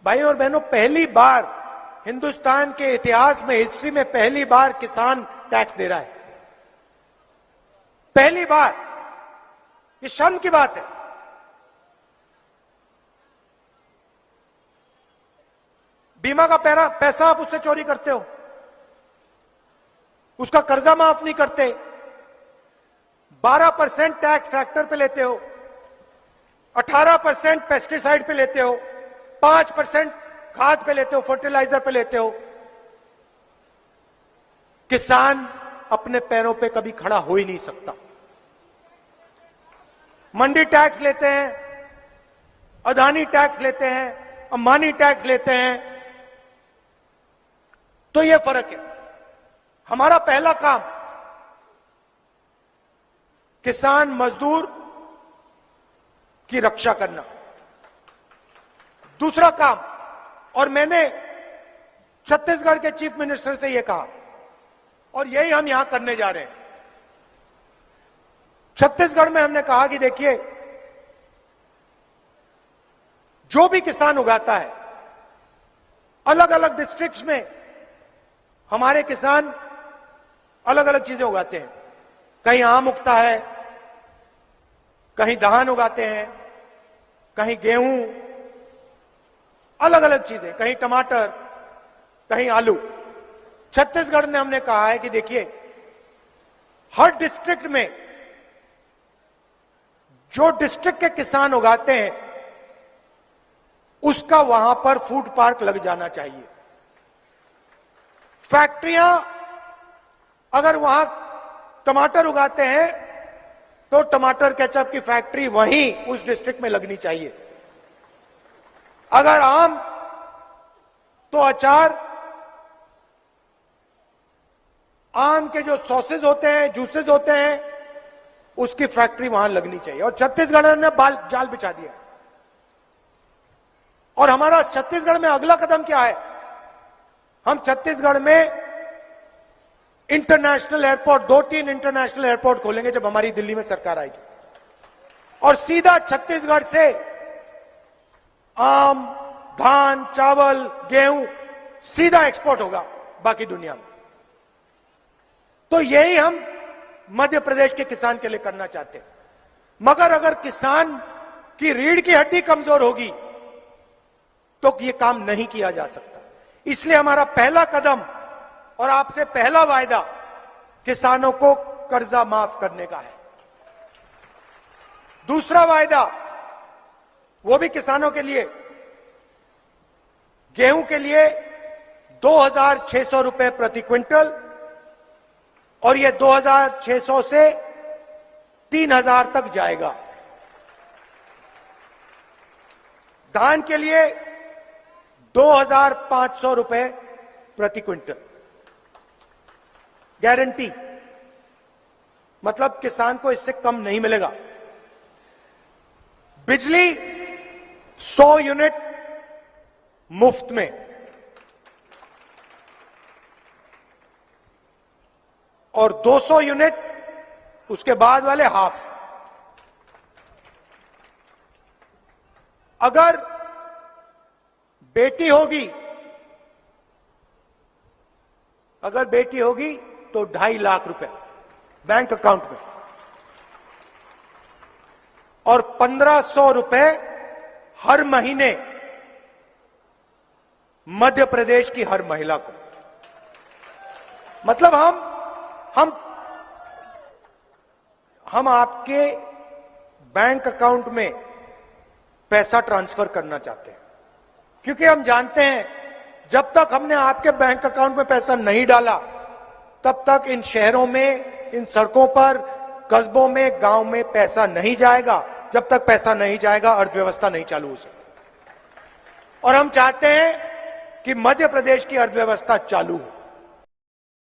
भाई और बहनों, पहली बार हिंदुस्तान के इतिहास में, हिस्ट्री में पहली बार किसान टैक्स दे रहा है। पहली बार। ये शर्म की बात है। बीमा का पैसा आप उससे चोरी करते हो, उसका कर्जा माफ नहीं करते, 12% टैक्स ट्रैक्टर पे लेते हो, 18% पेस्टिसाइड पे लेते हो, 5% खाद पे लेते हो, फर्टिलाइजर पे लेते हो। किसान अपने पैरों पे कभी खड़ा हो ही नहीं सकता। मंडी टैक्स लेते हैं, अदानी टैक्स लेते हैं, अंबानी टैक्स लेते हैं। तो यह फर्क है। हमारा पहला काम किसान मजदूर की रक्षा करना। दूसरा काम, और मैंने छत्तीसगढ़ के चीफ मिनिस्टर से यह कहा और यही हम यहां करने जा रहे हैं। छत्तीसगढ़ में हमने कहा कि देखिए, जो भी किसान उगाता है, अलग अलग डिस्ट्रिक्ट्स में हमारे किसान अलग अलग चीजें उगाते हैं। कहीं आम उगता है, कहीं धान उगाते हैं, कहीं गेहूं, अलग अलग चीजें, कहीं टमाटर, कहीं आलू। छत्तीसगढ़ में हमने कहा है कि देखिए, हर डिस्ट्रिक्ट में जो डिस्ट्रिक्ट के किसान उगाते हैं उसका वहां पर फूड पार्क लग जाना चाहिए। फैक्ट्रियां अगर वहां टमाटर उगाते हैं तो टमाटर केचप की फैक्ट्री वहीं उस डिस्ट्रिक्ट में लगनी चाहिए। अगर आम तो अचार, आम के जो सॉसेज होते हैं, जूसेस होते हैं, उसकी फैक्ट्री वहां लगनी चाहिए। और छत्तीसगढ़ ने जाल बिछा दिया। और हमारा छत्तीसगढ़ में अगला कदम क्या है? हम छत्तीसगढ़ में इंटरनेशनल एयरपोर्ट, 2-3 इंटरनेशनल एयरपोर्ट खोलेंगे जब हमारी दिल्ली में सरकार आएगी। और सीधा छत्तीसगढ़ से आम, धान, चावल, गेहूं सीधा एक्सपोर्ट होगा बाकी दुनिया में। तो यही हम मध्य प्रदेश के किसान के लिए करना चाहते हैं। मगर अगर किसान की रीढ़ की हड्डी कमजोर होगी तो यह काम नहीं किया जा सकता। इसलिए हमारा पहला कदम और आपसे पहला वायदा किसानों को कर्जा माफ करने का है। दूसरा वायदा, वो भी किसानों के लिए, गेहूं के लिए 2,600 रुपए प्रति क्विंटल, और यह 2,600 से 3,000 तक जाएगा। धान के लिए 2,500 रुपए प्रति क्विंटल गारंटी, मतलब किसान को इससे कम नहीं मिलेगा। बिजली 100 यूनिट मुफ्त में, और 200 यूनिट उसके बाद वाले हाफ। अगर बेटी होगी, तो 2.5 लाख रुपए बैंक अकाउंट में, और 1,500 रुपए हर महीने मध्य प्रदेश की हर महिला को। मतलब हम आपके बैंक अकाउंट में पैसा ट्रांसफर करना चाहते हैं, क्योंकि हम जानते हैं जब तक हमने आपके बैंक अकाउंट में पैसा नहीं डाला तब तक इन शहरों में, इन सड़कों पर, कस्बों में, गांव में पैसा नहीं जाएगा। जब तक पैसा नहीं जाएगा अर्थव्यवस्था नहीं चालू हो सकती। और हम चाहते हैं कि मध्य प्रदेश की अर्थव्यवस्था चालू हो।